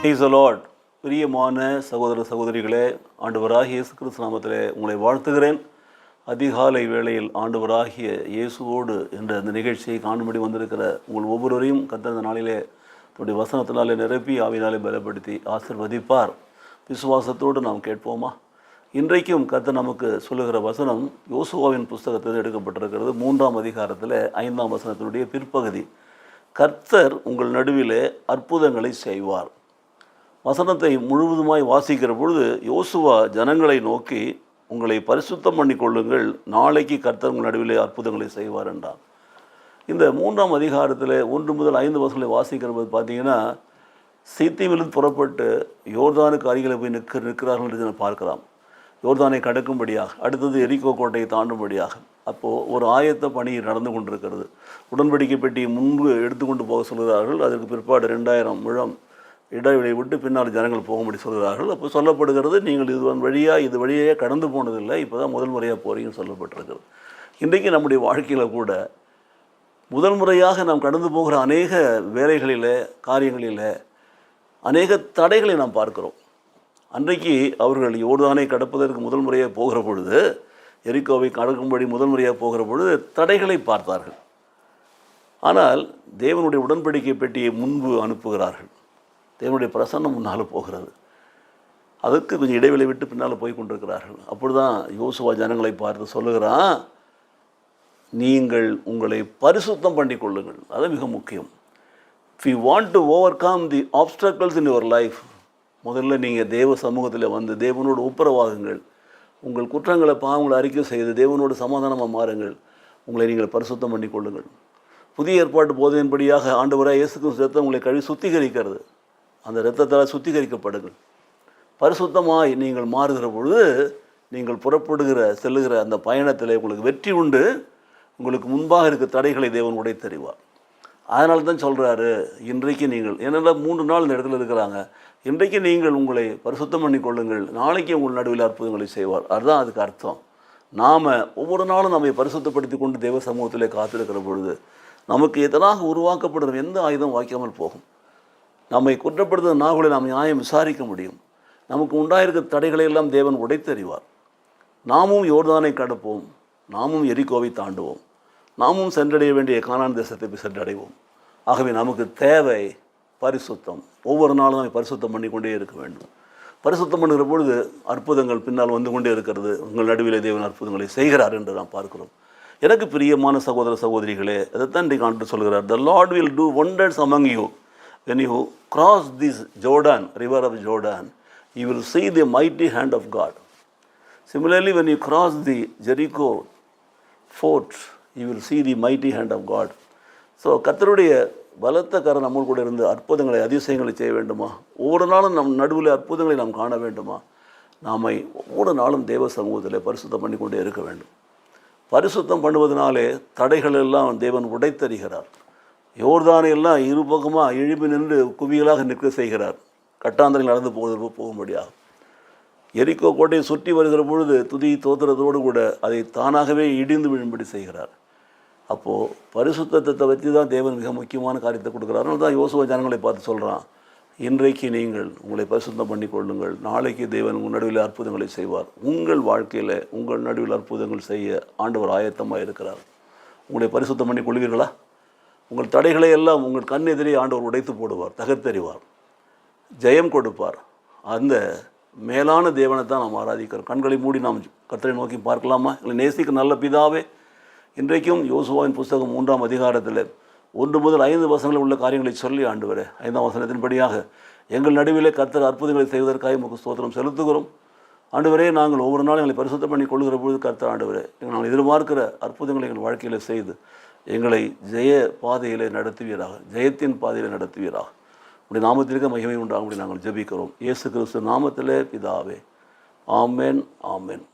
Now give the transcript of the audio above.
Praise the Lord. பிரியமான சகோதர சகோதரிகளே, ஆண்டவராகிய இயேசு கிறிஸ்து நாமத்திலே உங்களை வாழ்த்துகிறேன். அதிகாலை வேளையில் ஆண்டவராகிய இயேசுவோடு என்ற இந்த நிகழ்ச்சியை காணும்படி வந்திருக்கிற உங்கள் ஒவ்வொருவரையும் கர்த்தர் இந்த நாளிலே தன்னுடைய வசனத்தினாலே நிரப்பி ஆவியினாலே பலப்படுத்தி ஆசீர்வதிப்பார். விசுவாசத்தோடு நாம் கேட்போமா? இன்றைக்கும் கர்த்தர் நமக்கு சொல்லுகிற வசனம் யோசுவாவின் புஸ்தகத்தில் எடுக்கப்பட்டிருக்கிறது. 3ஆம் அதிகாரத்தில் 5ஆம் வசனத்தினுடைய பிற்பகுதி. கர்த்தர் உங்கள் நடுவிலே அற்புதங்களை செய்வார். வசனத்தை முழுவதுமாய் வாசிக்கிற பொழுது யோசுவா ஜனங்களை நோக்கி, உங்களை பரிசுத்தம் பண்ணி கொள்ளுங்கள், நாளைக்கு கர்த்தர் உங்கள் நடுவிலே அற்புதங்களை செய்வார் என்றார். இந்த 3ஆம் அதிகாரத்தில் 1 முதல் 5 வசனங்களை வாசிக்கிற போது பார்த்தீங்கன்னா, சீத்திமிலிருந்து புறப்பட்டு யோர்தானுக்கு அருகில் போய் நிற்கிறார்கள் என்று பார்க்கலாம். யோர்தானை கடக்கும்படியாக, அடுத்தது எரிகோ கோட்டையை தாண்டும்படியாக. அப்போது ஒரு ஆயத்த பணி நடந்து கொண்டிருக்கிறது. உடன்படிக்கை பெட்டியை முன்பு எடுத்துக்கொண்டு போக சொல்கிறார்கள். அதற்கு பிற்பாடு 2000 முழம் இடைவெளியை விட்டு பின்னால் ஜனங்கள் போகும்படி சொல்கிறார்கள். அப்போ சொல்லப்படுகிறது, நீங்கள் இது வழியே கடந்து போனதில்லை, இப்போ தான் முதல் முறையாக போகிறீங்கன்னு சொல்லப்பட்டிருக்கிறது. இன்றைக்கு நம்முடைய வாழ்க்கையில் கூட முதல் முறையாக நாம் கடந்து போகிற அநேக வேலைகளில், காரியங்களில் அநேக தடைகளை நாம் பார்க்கிறோம். அன்றைக்கு அவர்கள் யோர்தானை கடப்பதற்கு முதல் முறையாக போகிற பொழுது, எரிகோவை கடக்கும்படி முதல் முறையாக போகிற பொழுது தடைகளை பார்த்தார்கள். ஆனால் தேவனுடைய உடன்படிக்கை பெட்டியை முன்பு அனுப்புகிறார்கள். தேவனுடைய பிரசன்னம் முன்னால் போகிறது. அதுக்கு கொஞ்சம் இடைவெளி விட்டு பின்னால் போய் கொண்டிருக்கிறார்கள். அப்படி தான் யோசுவா ஜனங்களை பார்த்து சொல்லுகிறான், நீங்கள் உங்களை பரிசுத்தம் பண்ணி கொள்ளுங்கள். அது மிக முக்கியம். If you want to overcome the obstacles in your life, முதல்ல நீங்கள் தேவ சமூகத்தில் வந்து தேவனோடு ஒப்புரவாகுங்கள். உங்கள் குற்றங்களை, பாவங்களை அறிக்கை செய்து தேவனோடு சமாதானமாக மாறுங்கள். உங்களை நீங்கள் பரிசுத்தம் பண்ணி கொள்ளுங்கள். புதிய ஏற்பாட்டு போதையின்படியாக ஆண்டவராக இயேசு கிறிஸ்து ரத்தம் உங்களை கழுவி சுத்திகரிக்கிறது. அந்த இரத்தத்தால் சுத்திகரிக்கப்படுங்கள். பரிசுத்தமாய் நீங்கள் மாறுகிற பொழுது நீங்கள் செல்லுகிற அந்த பயணத்தில் உங்களுக்கு வெற்றி உண்டு. உங்களுக்கு முன்பாக இருக்க தடைகளை தேவன் உடைத்தறிவார். அதனால தான் சொல்கிறாரு, இன்றைக்கு நீங்கள் ஏன்னா 3 நாள் இந்த இடத்துல இருக்கிறாங்க. இன்றைக்கு நீங்கள் உங்களை பரிசுத்தம் பண்ணி கொள்ளுங்கள், நாளைக்கு உங்கள் நடுவில் அற்புதங்களை செய்வார். அதுதான் அதுக்கு அர்த்தம். நாம் ஒவ்வொரு நாளும் நம்மை பரிசுத்தப்படுத்தி கொண்டு தேவ சமூகத்திலே காத்திருக்கிற பொழுது நமக்கு எதனாக உருவாக்கப்படுற எந்த ஆயுதம் வாய்க்காமல் போகும். நம்மை குற்றப்படுத்துகிற நாள்களை நாம் நியாயம் விசாரிக்க முடியும். நமக்கு உண்டாயிருக்கிற தடைகளை எல்லாம் தேவன் உடைத்தறிவார். நாமும் யோர்தானை கடப்போம், நாமும் எரிகோவை தாண்டுவோம், நாமும் சென்றடைய வேண்டிய கானான் தேசத்தை போய் சென்றடைவோம். ஆகவே நமக்கு தேவை பரிசுத்தம். ஒவ்வொரு நாளும் நம்ம பரிசுத்தம் பண்ணி கொண்டே இருக்க வேண்டும். பரிசுத்தம் பண்ணுகிற பொழுது அற்புதங்கள் பின்னால் வந்து கொண்டே இருக்கிறது. உங்கள் நடுவில் தேவன் அற்புதங்களை செய்கிறார் என்று நாம் பார்க்கிறோம். எனக்கு பிரியமான சகோதர சகோதரிகளே, அதைத்தான் இன்றைக்கு ஆண்டு சொல்கிறார், The Lord will do wonders among you. When you cross this Jordan, river of Jordan, you will see the mighty hand of God. Similarly, when you cross the Jericho fort, you will see the mighty hand of God. So கர்த்தருடைய பலத்த கரம் நம்ம கூட இருந்து அற்புதங்களை, அதிசயங்களை செய்ய வேண்டுமா? ஒவ்வொரு நாளும் நம் நடுவில் அற்புதங்களை நாம் காண வேண்டுமா? நாமை ஒவ்வொரு நாளும் தேவ சமூகத்தில் பரிசுத்தம் பண்ணி கொண்டே இருக்க வேண்டும். பரிசுத்தம் பண்ணுவதனாலே தடைகள் எல்லாம் தேவன் உடைத்தறிகிறார். யோர்தானை எல்லாம் இருபக்கமாக எழுப்பி நின்று குவியலாக நிற்க செய்கிறார். கட்டாந்தரையில் நடந்து போகும்படியாக. எரிகோ கோட்டையை சுற்றி வருகிற பொழுது துதி தோத்திரத்தோடு கூட அதை தானாகவே இடிந்து விழும்படி செய்கிறார். அப்போது பரிசுத்தத்தை வச்சு தான் தேவன் மிக முக்கியமான காரியத்தை கொடுக்குறாரு. அதனால தான் யோசுவா ஜனங்களை பார்த்து சொல்கிறான், இன்றைக்கு நீங்கள் உங்களை பரிசுத்தம் பண்ணி கொள்ளுங்கள், நாளைக்கு தேவன் உங்கள் நடுவில் அற்புதங்களை செய்வார். உங்கள் வாழ்க்கையில் உங்கள் நடுவில் அற்புதங்கள் செய்ய ஆண்டவர் ஆயத்தமாக இருக்கிறார். உங்களை பரிசுத்தம் பண்ணி கொள்வீர்களா? உங்கள் தடைகளை எல்லாம் உங்கள் கண் எதிரே ஆண்டவர் உடைத்து போடுவார், தகர்த்தறிவார், ஜெயம் கொடுப்பார். அந்த மேலான தேவனை தான் நாம் ஆராதிக்கிறோம். கண்களை மூடி நாம் கர்த்தரை நோக்கி பார்க்கலாமா? இல்லை நேசிக்க நல்ல பிதாவே, இன்றைக்கும் யோசுவாவின் புஸ்தகம் 3ஆம் அதிகாரத்தில் 1 முதல் 5 வசனங்களில் உள்ள காரியங்களை சொல்லி ஆண்டவரே, 5ஆம் வசனத்தின்படியாக எங்கள் நடுவிலே கர்த்தர் அற்புதங்களை செய்வதற்காக உமக்கு ஸ்தோத்திரம் செலுத்துகிறோம். ஆண்டவரே, நாங்கள் ஒவ்வொரு நாளும் எங்களை பரிசுத்தம் பண்ணி கொள்கிற பொழுது கர்த்தர் ஆண்டவரே, நாங்கள் எதிர்பார்க்கிற அற்புதங்களை எங்கள் வாழ்க்கையில் செய்து எங்களை ஜெய பாதையிலே நடத்துவீராக, ஜெயத்தின் பாதையில் நடத்துவீராக. உடைய நாமத்திற்கு மகிமை உண்டாகும்படி நாங்கள் ஜெபிக்கிறோம். இயேசு கிறிஸ்து நாமத்திலே பிதாவே, ஆமென், ஆமென்.